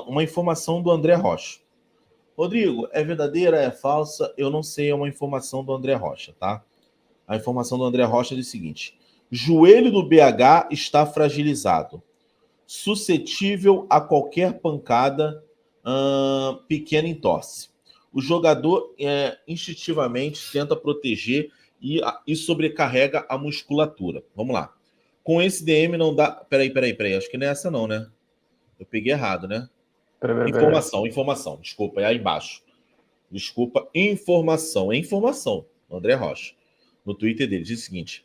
Uma informação do André Rocha. Rodrigo, é verdadeira, é falsa? Eu não sei, é uma informação do André Rocha, tá? A informação do André Rocha diz o seguinte: joelho do BH está fragilizado, suscetível a qualquer pancada pequena entorse. O jogador instintivamente tenta proteger e sobrecarrega a musculatura. Vamos lá. Com esse DM não dá... Peraí. Acho que não é essa não, né? Eu peguei errado, né? Peraí. Informação. Desculpa, é aí embaixo. Desculpa, informação. É informação, André Rocha. No Twitter dele, diz o seguinte.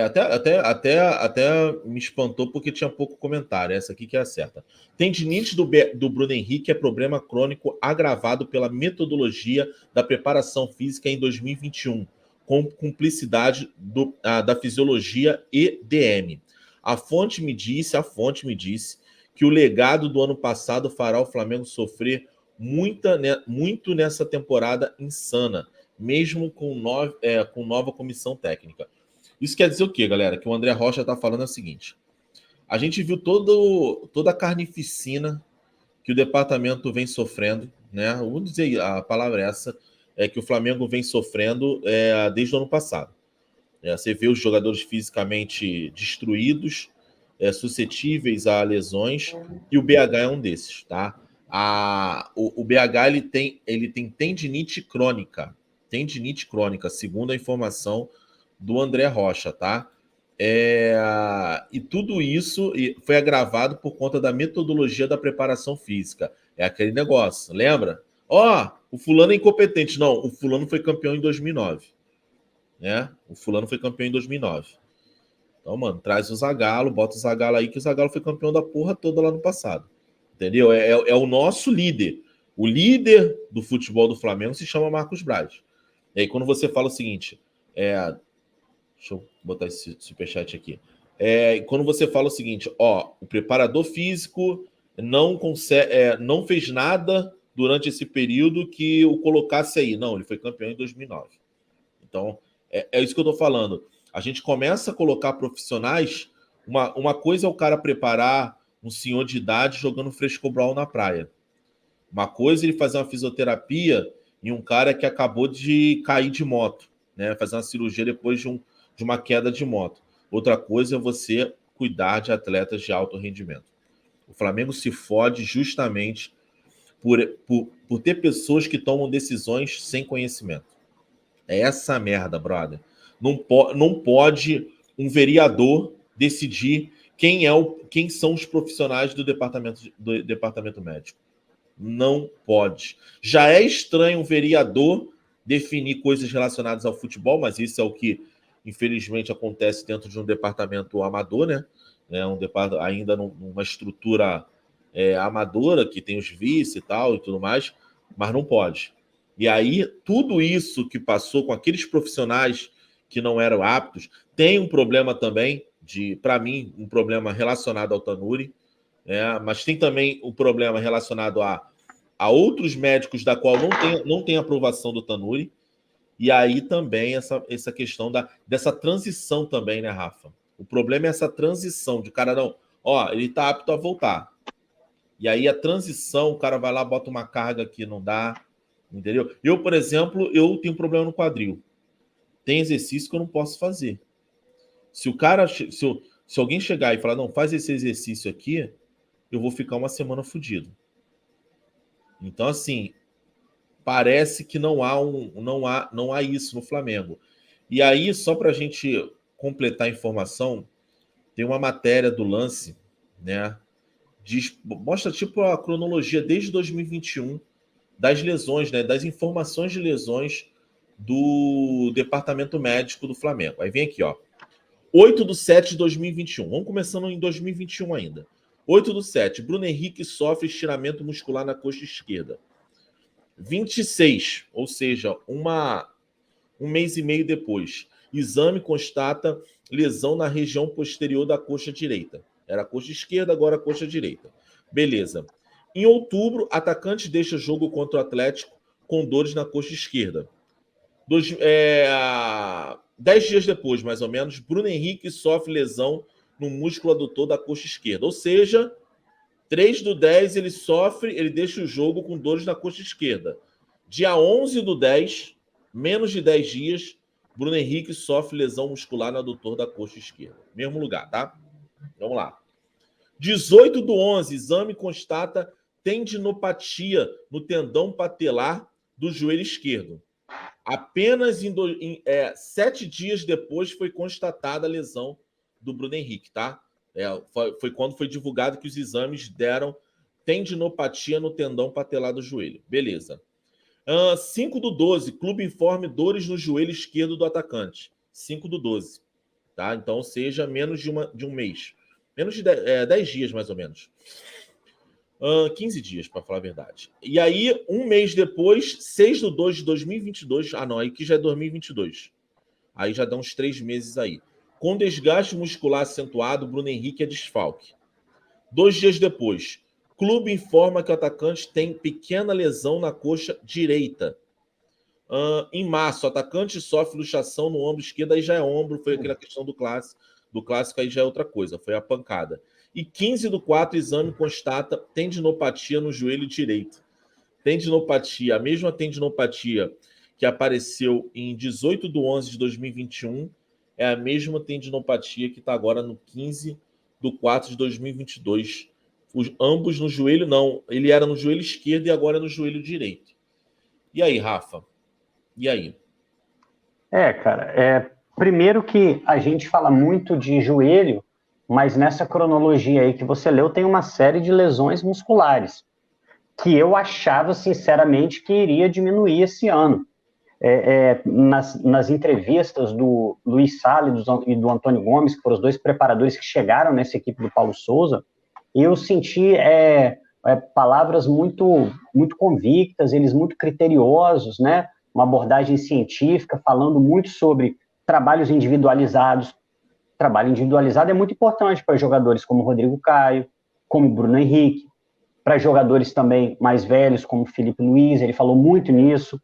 Até me espantou porque tinha pouco comentário. Essa aqui que é a certa. Tendinite do Bruno Henrique é problema crônico agravado pela metodologia da preparação física em 2021, com cumplicidade da fisiologia e DM. A fonte me disse que o legado do ano passado fará o Flamengo sofrer muito nessa temporada insana, mesmo com nova comissão técnica. Isso quer dizer o quê, galera? Que o André Rocha está falando é o seguinte. A gente viu toda a carnificina que o departamento vem sofrendo, né? Vou dizer, a palavra é essa, que o Flamengo vem sofrendo desde o ano passado. Você vê os jogadores fisicamente destruídos, suscetíveis a lesões, e o BH é um desses, tá? O BH ele tem tendinite crônica, segundo a informação do André Rocha, tá? E tudo isso foi agravado por conta da metodologia da preparação física. É aquele negócio, lembra? O fulano é incompetente. Não, o fulano foi campeão em 2009. Né? O fulano foi campeão em 2009. Então, mano, traz o Zagallo, bota o Zagallo aí, que o Zagallo foi campeão da porra toda lá no passado. Entendeu? É o nosso líder. O líder do futebol do Flamengo se chama Marcos Braz. E aí, quando você fala o seguinte... Deixa eu botar esse superchat aqui. Quando você fala o seguinte, o preparador físico não fez nada durante esse período que o colocasse aí. Não, ele foi campeão em 2009. Então, é isso que eu tô falando. A gente começa a colocar profissionais... Uma coisa é o cara preparar um senhor de idade jogando frescobol na praia. Uma coisa é ele fazer uma fisioterapia em um cara que acabou de cair de moto, né? Fazer uma cirurgia depois de uma queda de moto. Outra coisa é você cuidar de atletas de alto rendimento. O Flamengo se fode justamente por ter pessoas que tomam decisões sem conhecimento. É essa merda, brother. Não pode um vereador decidir quem são os profissionais do departamento médico. Não pode. Já é estranho um vereador definir coisas relacionadas ao futebol, mas isso é o que, infelizmente, acontece dentro de um departamento amador, né? Ainda numa estrutura amadora, que tem os vice e tal e tudo mais, mas não pode. E aí, tudo isso que passou com aqueles profissionais que não eram aptos, tem um problema também, para mim, um problema relacionado ao Tanuri, mas tem também um problema relacionado a outros médicos da qual não tem aprovação do Tanuri, e aí também essa questão dessa transição também, né, Rafa? O problema é essa transição de cara, não, ele tá apto a voltar. E aí a transição, o cara vai lá, bota uma carga que não dá, entendeu? Eu, por exemplo, eu tenho problema no quadril. Tem exercício que eu não posso fazer. Se alguém chegar e falar, não, faz esse exercício aqui, eu vou ficar uma semana fudido. Então, assim, parece que não há isso no Flamengo. E aí, só para a gente completar a informação, tem uma matéria do Lance, né? Mostra tipo a cronologia desde 2021 das lesões, né? Das informações de lesões do departamento médico do Flamengo. Aí vem aqui, 8/7/2021. Vamos começando em 2021 ainda. 8/7. Bruno Henrique sofre estiramento muscular na coxa esquerda. 26, ou seja, um mês e meio depois. Exame constata lesão na região posterior da coxa direita. Era a coxa esquerda, agora a coxa direita. Beleza. Em outubro, atacante deixa jogo contra o Atlético com dores na coxa esquerda. 10 dias depois, mais ou menos, Bruno Henrique sofre lesão no músculo adutor da coxa esquerda. Ou seja, 3/10 ele sofre, ele deixa o jogo com dores na coxa esquerda. Dia 11/10, menos de 10 dias, Bruno Henrique sofre lesão muscular no adutor da coxa esquerda. Mesmo lugar, tá? Vamos lá. 18/11, exame constata tendinopatia no tendão patelar do joelho esquerdo. Apenas 7 dias depois foi constatada a lesão do Bruno Henrique, tá? Foi quando foi divulgado que os exames deram tendinopatia no tendão patelar do joelho. Beleza. 5/12, clube informe dores no joelho esquerdo do atacante. 5/12, tá? Então, seja menos de um mês. Menos de 10 dias, mais ou menos. 15 dias, para falar a verdade. E aí, um mês depois, 6/2 de 2022. Ah, não, aí que já é 2022. Aí já dá uns 3 meses aí. Com desgaste muscular acentuado, Bruno Henrique é desfalque. 2 dias depois, clube informa que o atacante tem pequena lesão na coxa direita. Em março, o atacante sofre luxação no ombro esquerdo, aí já é ombro, foi aquela questão do clássico. Do clássico aí já é outra coisa, foi a pancada. E 15/4, exame constata tendinopatia no joelho direito. Tendinopatia, a mesma tendinopatia que apareceu em 18/11 de 2021, é a mesma tendinopatia que está agora no 15/4 de 2022. Ambos no joelho, não. Ele era no joelho esquerdo e agora é no joelho direito. E aí, Rafa? E aí? Cara, primeiro que a gente fala muito de joelho, mas nessa cronologia aí que você leu tem uma série de lesões musculares, que eu achava, sinceramente, que iria diminuir esse ano. Nas entrevistas do Luiz Salles e do Antônio Gomes, que foram os dois preparadores que chegaram nessa equipe do Paulo Souza, eu senti palavras muito, muito convictas, eles muito criteriosos, né? Uma abordagem científica, falando muito sobre trabalhos individualizados. Trabalho individualizado é muito importante para jogadores como Rodrigo Caio, como Bruno Henrique, para jogadores também mais velhos, como Felipe Luiz, ele falou muito nisso.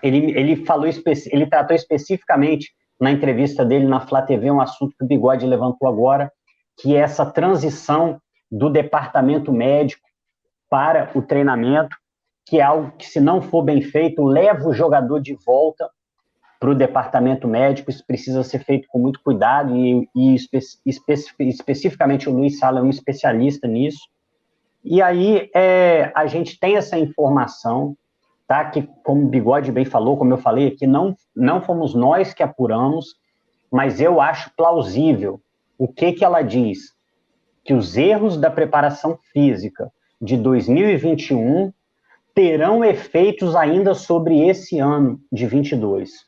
Ele tratou especificamente na entrevista dele na Flá TV, um assunto que o Bigode levantou agora, que é essa transição do departamento médico para o treinamento, que é algo que, se não for bem feito, leva o jogador de volta para o departamento médico. Isso precisa ser feito com muito cuidado e especificamente o Luiz Sala é um especialista nisso. E aí a gente tem essa informação, tá? Que, como o Bigode bem falou, como eu falei aqui, não fomos nós que apuramos, mas eu acho plausível. O que ela diz? Que os erros da preparação física de 2021 terão efeitos ainda sobre esse ano de 22.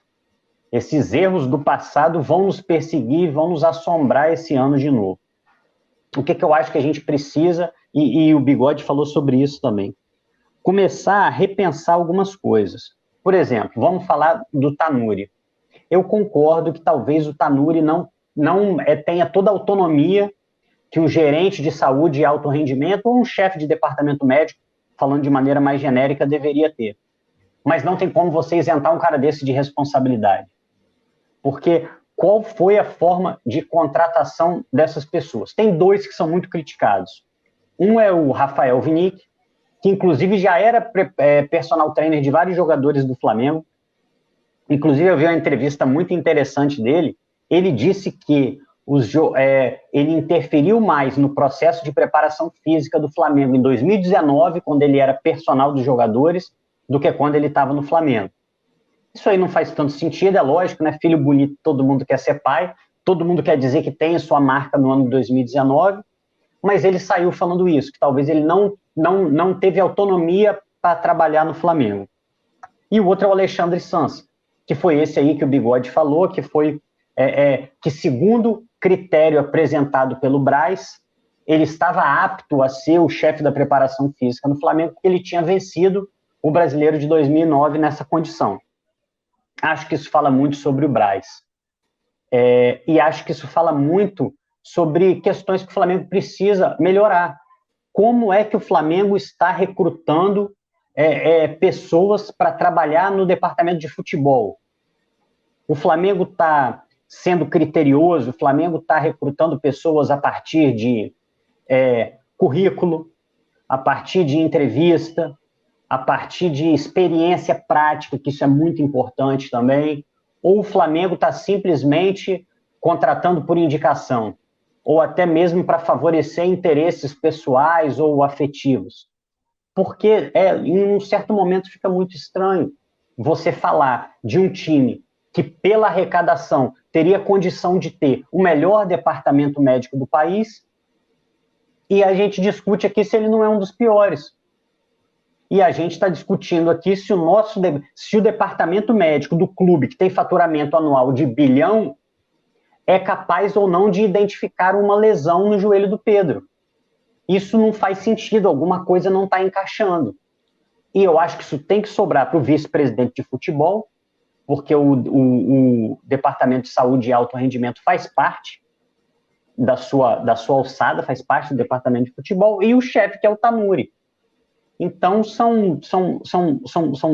Esses erros do passado vão nos perseguir, vão nos assombrar esse ano de novo. O que eu acho que a gente precisa, e o Bigode falou sobre isso também, começar a repensar algumas coisas. Por exemplo, vamos falar do Tanuri. Eu concordo que talvez o Tanuri não tenha toda a autonomia que um gerente de saúde e alto rendimento ou um chefe de departamento médico, falando de maneira mais genérica, deveria ter. Mas não tem como você isentar um cara desse de responsabilidade. Porque qual foi a forma de contratação dessas pessoas? Tem dois que são muito criticados. Um é o Rafael Vinick, que inclusive já era personal trainer de vários jogadores do Flamengo. Inclusive eu vi uma entrevista muito interessante dele. Ele disse que ele interferiu mais no processo de preparação física do Flamengo em 2019, quando ele era personal dos jogadores, do que quando ele estava no Flamengo. Isso aí não faz tanto sentido, é lógico, né? Filho bonito, todo mundo quer ser pai, todo mundo quer dizer que tem a sua marca no ano de 2019, mas ele saiu falando isso, que talvez ele não teve autonomia para trabalhar no Flamengo. E o outro é o Alexandre Sanz, que foi esse aí que o Bigode falou, que foi que, segundo critério apresentado pelo Braz, ele estava apto a ser o chefe da preparação física no Flamengo, porque ele tinha vencido o Brasileiro de 2009 nessa condição. Acho que isso fala muito sobre o Braz. E acho que isso fala muito sobre questões que o Flamengo precisa melhorar. Como é que o Flamengo está recrutando pessoas para trabalhar no departamento de futebol? O Flamengo está sendo criterioso, o Flamengo está recrutando pessoas a partir de currículo, a partir de entrevista, a partir de experiência prática, que isso é muito importante também, ou o Flamengo está simplesmente contratando por indicação, ou até mesmo para favorecer interesses pessoais ou afetivos. Porque em um certo momento fica muito estranho você falar de um time que, pela arrecadação, teria condição de ter o melhor departamento médico do país, e a gente discute aqui se ele não é um dos piores. E a gente está discutindo aqui se o departamento médico do clube, que tem faturamento anual de 1 bilhão, é capaz ou não de identificar uma lesão no joelho do Pedro. Isso não faz sentido, alguma coisa não está encaixando. E eu acho que isso tem que sobrar para o vice-presidente de futebol, porque o Departamento de Saúde e Alto Rendimento faz parte da sua alçada, faz parte do Departamento de Futebol, e o chefe, que é o Tanuri. Então, são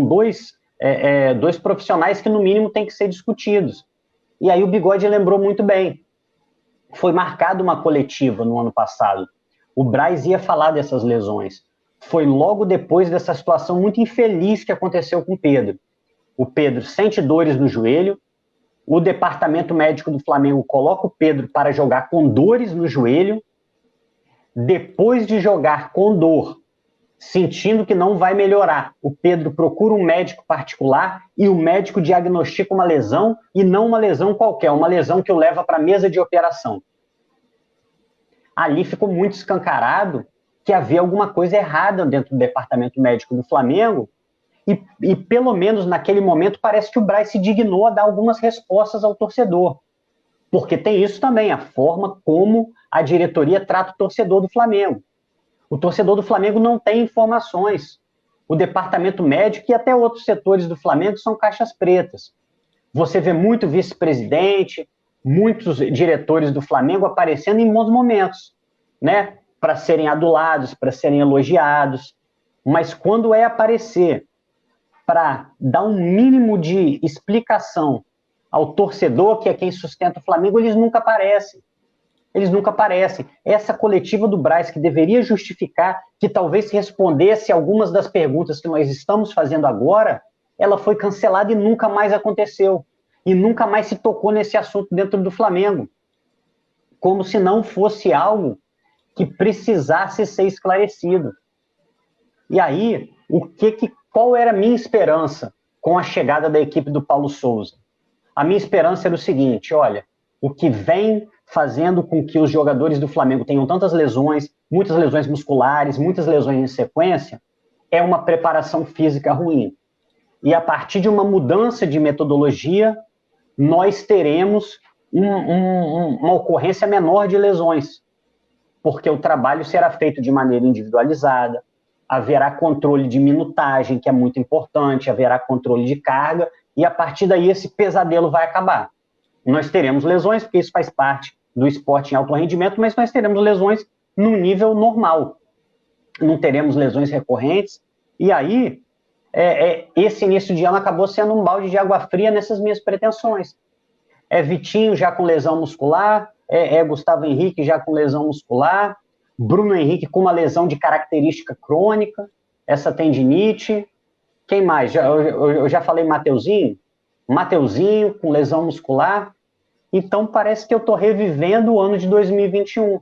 dois profissionais que, no mínimo, têm que ser discutidos. E aí o Bigode lembrou muito bem. Foi marcada uma coletiva no ano passado. O Braz ia falar dessas lesões. Foi logo depois dessa situação muito infeliz que aconteceu com o Pedro. O Pedro sente dores no joelho, o departamento médico do Flamengo coloca o Pedro para jogar com dores no joelho. Depois de jogar com dor, sentindo que não vai melhorar, o Pedro procura um médico particular e o médico diagnostica uma lesão, e não uma lesão qualquer, uma lesão que o leva para a mesa de operação. Ali ficou muito escancarado que havia alguma coisa errada dentro do departamento médico do Flamengo, e pelo menos naquele momento parece que o Braz se dignou a dar algumas respostas ao torcedor, porque tem isso também, a forma como a diretoria trata o torcedor do Flamengo. O torcedor do Flamengo não tem informações. O departamento médico e até outros setores do Flamengo são caixas pretas. Você vê muito vice-presidente, muitos diretores do Flamengo aparecendo em bons momentos, né? Para serem adulados, para serem elogiados. Mas quando é aparecer para dar um mínimo de explicação ao torcedor, que é quem sustenta o Flamengo, eles nunca aparecem. Eles nunca aparecem. Essa coletiva do Braz, que deveria justificar, que talvez respondesse algumas das perguntas que nós estamos fazendo agora, ela foi cancelada e nunca mais aconteceu. E nunca mais se tocou nesse assunto dentro do Flamengo. Como se não fosse algo que precisasse ser esclarecido. E aí, qual era a minha esperança com a chegada da equipe do Paulo Souza? A minha esperança era o seguinte, olha, o que vem fazendo com que os jogadores do Flamengo tenham tantas lesões, muitas lesões musculares, muitas lesões em sequência, é uma preparação física ruim. E a partir de uma mudança de metodologia, nós teremos uma ocorrência menor de lesões, porque o trabalho será feito de maneira individualizada, haverá controle de minutagem, que é muito importante, haverá controle de carga, e a partir daí esse pesadelo vai acabar. Nós teremos lesões, porque isso faz parte do esporte em alto rendimento, mas nós teremos lesões no nível normal. Não teremos lesões recorrentes, e aí esse início de ano acabou sendo um balde de água fria nessas minhas pretensões. Vitinho já com lesão muscular, Gustavo Henrique já com lesão muscular, Bruno Henrique com uma lesão de característica crônica, essa tendinite. Quem mais? Eu já falei Mateuzinho com lesão muscular. Então parece que eu estou revivendo o ano de 2021.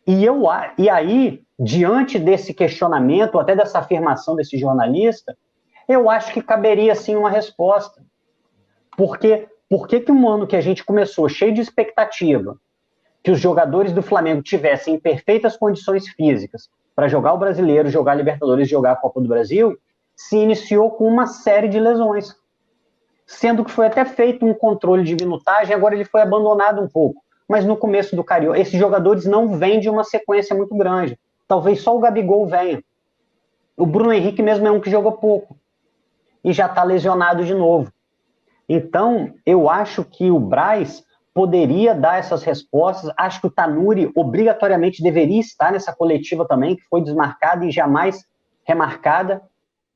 E aí, diante desse questionamento, até dessa afirmação desse jornalista, eu acho que caberia sim uma resposta. Porque por que um ano que a gente começou cheio de expectativa, que os jogadores do Flamengo tivessem em perfeitas condições físicas para jogar o Brasileiro, jogar a Libertadores, jogar a Copa do Brasil, se iniciou com uma série de lesões. Sendo que foi até feito um controle de minutagem, agora ele foi abandonado um pouco. Mas no começo do Carioca, esses jogadores não vêm de uma sequência muito grande. Talvez só o Gabigol venha. O Bruno Henrique mesmo é um que jogou pouco. E já está lesionado de novo. Então, eu acho que o Braz poderia dar essas respostas. Acho que o Tanuri obrigatoriamente deveria estar nessa coletiva também, que foi desmarcada e jamais remarcada,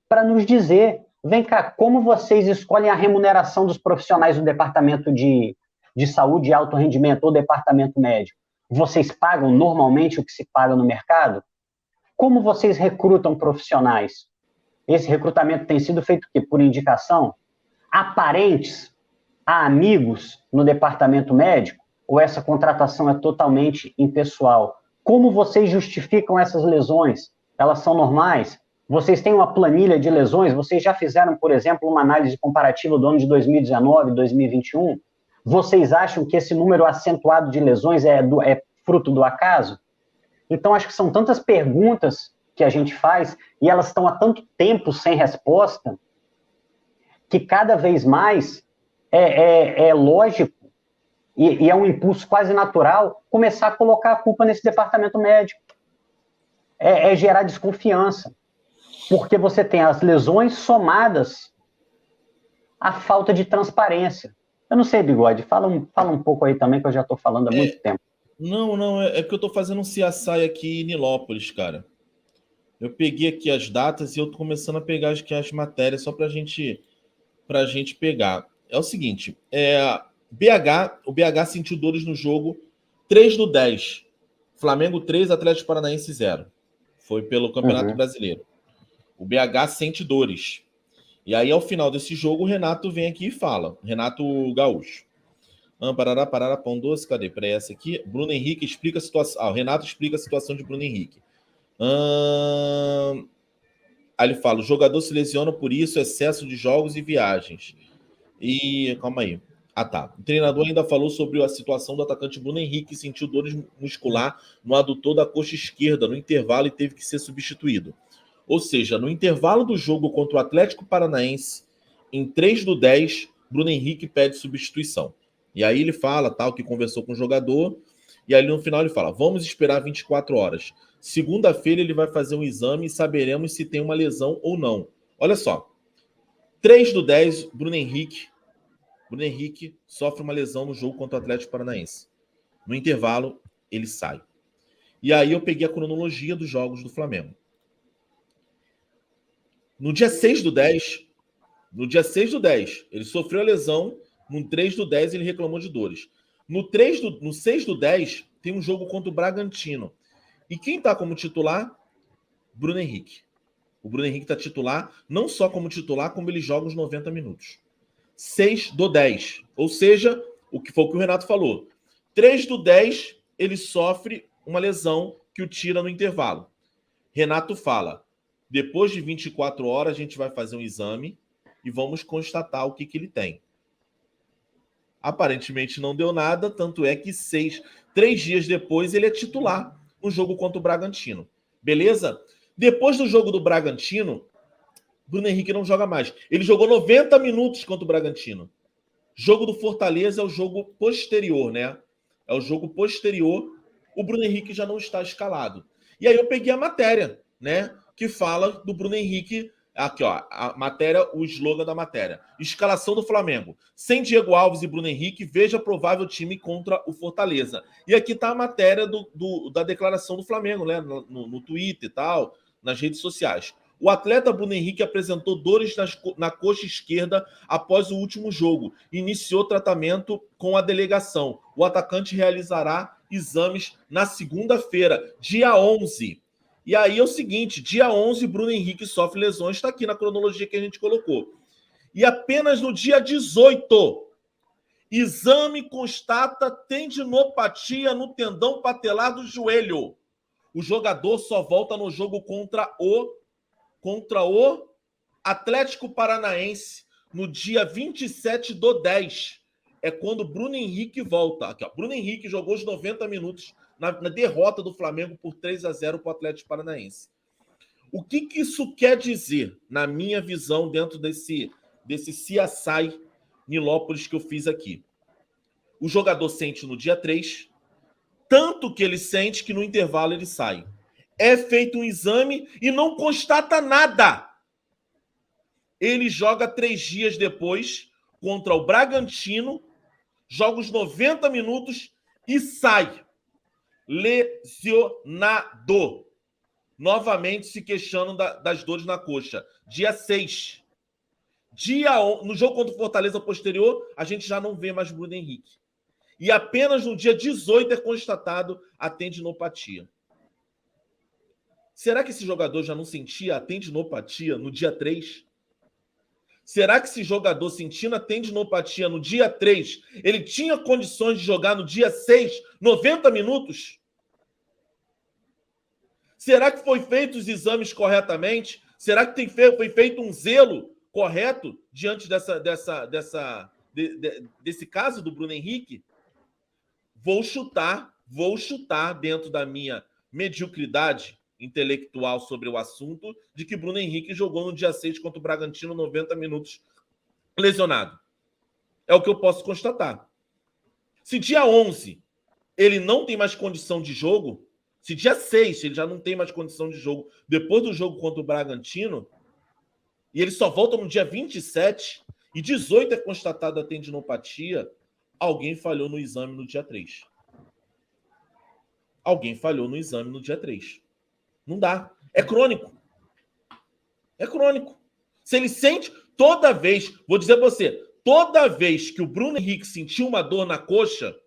para nos dizer, vem cá, como vocês escolhem a remuneração dos profissionais do departamento de saúde e alto rendimento ou departamento médico? vocês pagam normalmente o que se paga no mercado? Como vocês recrutam profissionais? Esse recrutamento tem sido feito por indicação? Há parentes, há amigos no departamento médico? Ou essa contratação é totalmente impessoal? Como vocês justificam essas lesões? Elas são normais? Vocês têm uma planilha de lesões? Vocês já fizeram, por exemplo, uma análise comparativa do ano de 2019 e 2021? Vocês acham que esse número acentuado de lesões é fruto do acaso? Então, acho que são tantas perguntas que a gente faz e elas estão há tanto tempo sem resposta que cada vez mais é lógico e é um impulso quase natural começar a colocar a culpa nesse departamento médico. É gerar desconfiança, porque você tem as lesões somadas à falta de transparência. Eu não sei, Bigode, fala um pouco aí também, que eu já estou falando há muito tempo. Não, é que eu estou fazendo um CSI aqui em Nilópolis, cara. Eu peguei aqui as datas e eu tô começando a pegar as matérias só pra gente pegar. É o seguinte, o BH sentiu dores no jogo 3/10. Flamengo 3, Atlético Paranaense 0. Foi pelo Campeonato Brasileiro. O BH sente dores. E aí, ao final desse jogo, o Renato vem aqui e fala. Renato Gaúcho. Parará, pão doce, cadê? Para essa aqui. Bruno Henrique explica a situação. O Renato explica a situação de Bruno Henrique. Aí ele fala: o jogador se lesiona por isso, excesso de jogos e viagens. E calma aí. Tá. O treinador ainda falou sobre a situação do atacante Bruno Henrique, que sentiu dores muscular no adutor da coxa esquerda no intervalo e teve que ser substituído. Ou seja, no intervalo do jogo contra o Atlético Paranaense, em 3/10, Bruno Henrique pede substituição. E aí ele fala, que conversou com o jogador, e aí no final ele fala: vamos esperar 24 horas. Segunda-feira ele vai fazer um exame e saberemos se tem uma lesão ou não. Olha só. 3/10, Bruno Henrique sofre uma lesão no jogo contra o Atlético Paranaense. No intervalo, ele sai. E aí eu peguei a cronologia dos jogos do Flamengo. No dia 6/10, ele sofreu a lesão. No 3/10, ele reclamou de dores. No 6/10, tem um jogo contra o Bragantino. E quem está como titular? Bruno Henrique. O Bruno Henrique está titular, não só como titular, como ele joga os 90 minutos. 6/10. Ou seja, o que foi o que o Renato falou. 3/10, ele sofre uma lesão que o tira no intervalo. Renato fala: depois de 24 horas, a gente vai fazer um exame e vamos constatar o que ele tem. Aparentemente não deu nada, tanto é que 3 dias depois ele é titular no jogo contra o Bragantino. Beleza? Depois do jogo do Bragantino, Bruno Henrique não joga mais. Ele jogou 90 minutos contra o Bragantino. Jogo do Fortaleza é o jogo posterior, né? É o jogo posterior. O Bruno Henrique já não está escalado. E aí eu peguei a matéria, né? Que fala do Bruno Henrique. Aqui, ó, a matéria, o slogan da matéria. Escalação do Flamengo. Sem Diego Alves e Bruno Henrique, veja provável time contra o Fortaleza. E aqui tá a matéria da declaração do Flamengo, né? No Twitter e tal, nas redes sociais. O atleta Bruno Henrique apresentou dores na coxa esquerda após o último jogo. Iniciou tratamento com a delegação. O atacante realizará exames na segunda-feira, dia 11. E aí é o seguinte, dia 11, Bruno Henrique sofre lesões, está aqui na cronologia que a gente colocou. E apenas no dia 18, exame constata tendinopatia no tendão patelar do joelho. O jogador só volta no jogo contra o Atlético Paranaense no dia 27/10. É quando Bruno Henrique volta. Aqui, ó. Bruno Henrique jogou os 90 minutos na derrota do Flamengo por 3/0 para o Atlético Paranaense. O que isso quer dizer, na minha visão, dentro desse CSI Nilópolis que eu fiz aqui? O jogador sente no dia 3, tanto que ele sente que no intervalo ele sai. É feito um exame e não constata nada. Ele joga 3 dias depois contra o Bragantino, joga os 90 minutos e sai. Lesionado. Novamente se queixando das dores na coxa. Dia 6. No jogo contra o Fortaleza posterior, a gente já não vê mais Bruno Henrique. e apenas no dia 18 é constatado a tendinopatia. Será que esse jogador já não sentia a tendinopatia no dia 3? Será que esse jogador sentindo a tendinopatia no dia 3, ele tinha condições de jogar no dia 6, 90 minutos? Será que foi feitos os exames corretamente? Será que foi feito um zelo correto diante desse caso do Bruno Henrique? Vou chutar dentro da minha mediocridade intelectual sobre o assunto, de que Bruno Henrique jogou no dia 6 contra o Bragantino 90 minutos lesionado. É o que eu posso constatar. Se dia 11 ele não tem mais condição de jogo, se dia 6 ele já não tem mais condição de jogo, depois do jogo contra o Bragantino, e ele só volta no dia 27, e 18 é constatada a tendinopatia, alguém falhou no exame no dia 3. Alguém falhou no exame no dia 3. Não dá. É crônico. É crônico. Se ele sente toda vez, vou dizer pra você, toda vez que o Bruno Henrique sentiu uma dor na coxa,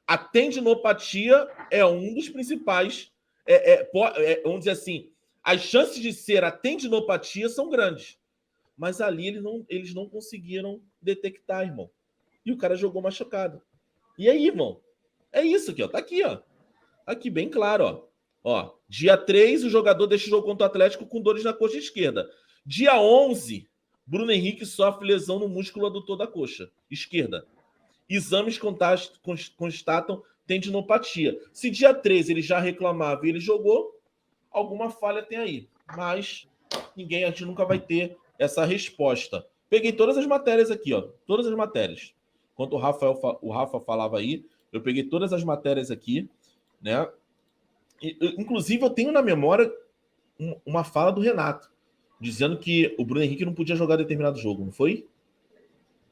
a tendinopatia é um dos principais, vamos dizer assim, as chances de ser a tendinopatia são grandes. Mas ali eles não conseguiram detectar, irmão. E o cara jogou machucado. E aí, irmão? É isso aqui, ó. Tá aqui, ó. Aqui, bem claro, ó. Ó, dia 3, o jogador deixa o jogo contra o Atlético com dores na coxa esquerda. Dia 11, Bruno Henrique sofre lesão no músculo adutor da coxa esquerda. Exames constatam tendinopatia. Se dia 13 ele já reclamava e ele jogou, alguma falha tem aí. Mas a gente nunca vai ter essa resposta. Peguei todas as matérias aqui, ó. Todas as matérias. Enquanto o Rafa falava aí, eu peguei todas as matérias aqui, né? Inclusive, eu tenho na memória uma fala do Renato, dizendo que o Bruno Henrique não podia jogar determinado jogo, não foi?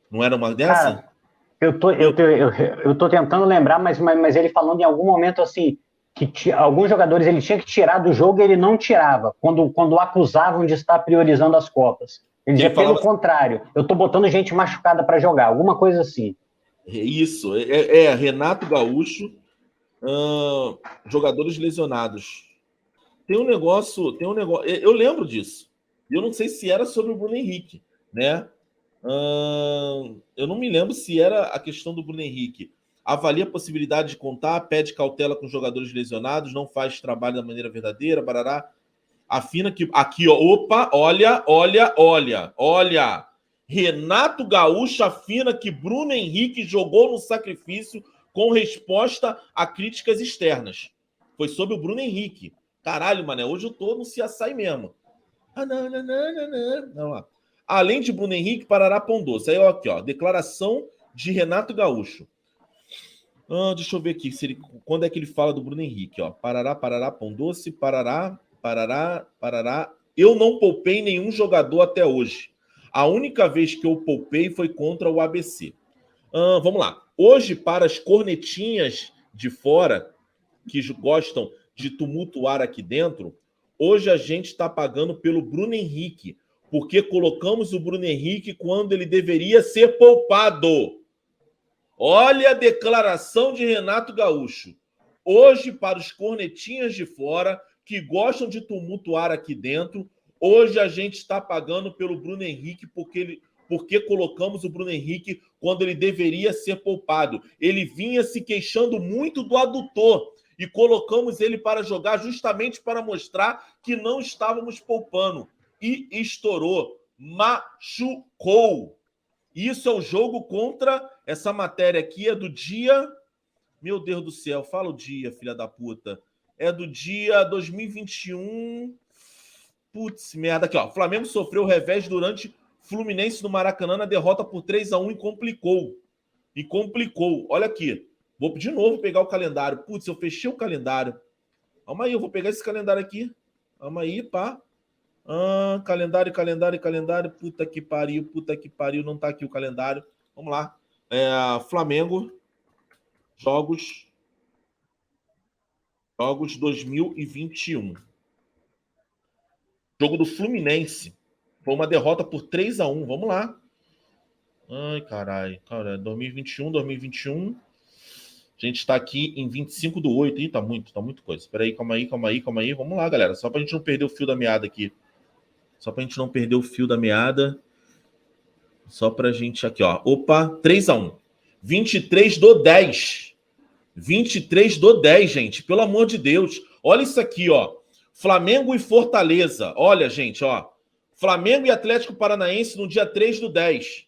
Não era uma dessa? Cara, eu tô tentando lembrar, mas ele falando em algum momento assim, que alguns jogadores ele tinha que tirar do jogo e ele não tirava, quando acusavam de estar priorizando as Copas. Ele dizia, pelo contrário, eu tô botando gente machucada para jogar, alguma coisa assim. Isso, Renato Gaúcho, jogadores lesionados. Tem um negócio, eu lembro disso. Eu não sei se era sobre o Bruno Henrique, né? Eu não me lembro se era a questão do Bruno Henrique. Avalia a possibilidade de contar, pede cautela com jogadores lesionados, não faz trabalho da maneira verdadeira, barará. Afina que... Aqui, ó. Opa, olha. Renato Gaúcho afina que Bruno Henrique jogou no sacrifício com resposta a críticas externas. Foi sobre o Bruno Henrique. Caralho, mané, hoje eu tô no CSI mesmo. Não, lá. Além de Bruno Henrique, Parará, Pão Doce. Aí, ó, aqui, ó, declaração de Renato Gaúcho. Deixa eu ver aqui quando é que ele fala do Bruno Henrique, ó. Parará, Pão Doce, Parará. Eu não poupei nenhum jogador até hoje. A única vez que eu poupei foi contra o ABC. Vamos lá. Hoje, para as cornetinhas de fora, que gostam de tumultuar aqui dentro, hoje a gente está pagando pelo Bruno Henrique, porque colocamos o Bruno Henrique quando ele deveria ser poupado. Olha a declaração de Renato Gaúcho. Hoje, para os cornetinhas de fora, que gostam de tumultuar aqui dentro, hoje a gente está pagando pelo Bruno Henrique porque colocamos o Bruno Henrique quando ele deveria ser poupado. Ele vinha se queixando muito do adutor e colocamos ele para jogar justamente para mostrar que não estávamos poupando. E estourou, machucou. Isso é o jogo contra... Essa matéria aqui é do dia... Meu Deus do céu, fala o dia, filha da puta. É do dia 2021. Putz, merda. Aqui, ó. Flamengo sofreu revés durante Fluminense no Maracanã na derrota por 3-1 e complicou. Olha aqui. Vou de novo pegar o calendário. Putz, eu fechei o calendário. Calma aí, eu vou pegar esse calendário aqui. Calma aí, pá. Calendário. Puta que pariu. Não tá aqui o calendário. Vamos lá. Flamengo. Jogos 2021. Jogo do Fluminense. Foi uma derrota por 3-1. Vamos lá. Ai, caralho. 2021. A gente está aqui em 25/8. Ih, tá muito coisa. Espera aí, calma aí. Vamos lá, galera. Só para a gente não perder o fio da meada aqui. Só para a gente aqui, ó. Opa, 3-1. 23/10. 23/10, gente. Pelo amor de Deus. Olha isso aqui, ó. Flamengo e Fortaleza. Olha, gente, ó. Flamengo e Atlético Paranaense no dia 3/10.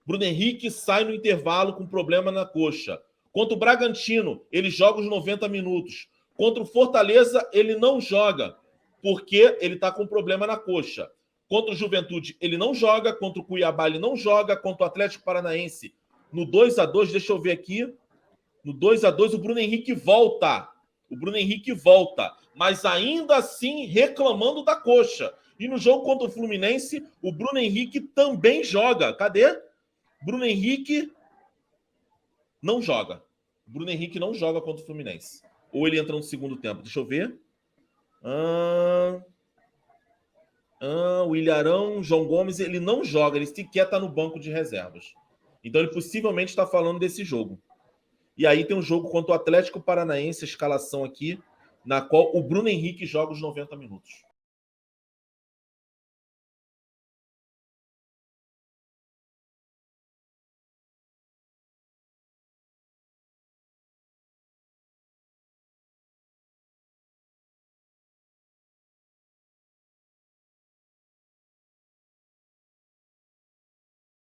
Bruno Henrique sai no intervalo com problema na coxa. Contra o Bragantino, ele joga os 90 minutos. Contra o Fortaleza, ele não joga, porque ele está com problema na coxa. Contra o Juventude, ele não joga. Contra o Cuiabá, ele não joga. Contra o Atlético Paranaense, no 2-2, deixa eu ver aqui. No 2-2, o Bruno Henrique volta. Mas ainda assim reclamando da coxa. E no jogo contra o Fluminense, o Bruno Henrique também joga. Cadê? Bruno Henrique não joga. Bruno Henrique não joga contra o Fluminense. Ou ele entra no segundo tempo. Deixa eu ver. O Ilharão, João Gomes, ele não joga. Ele sequer está no banco de reservas. Então ele possivelmente está falando desse jogo. E aí tem um jogo contra o Atlético Paranaense, a escalação aqui, na qual o Bruno Henrique joga os 90 minutos.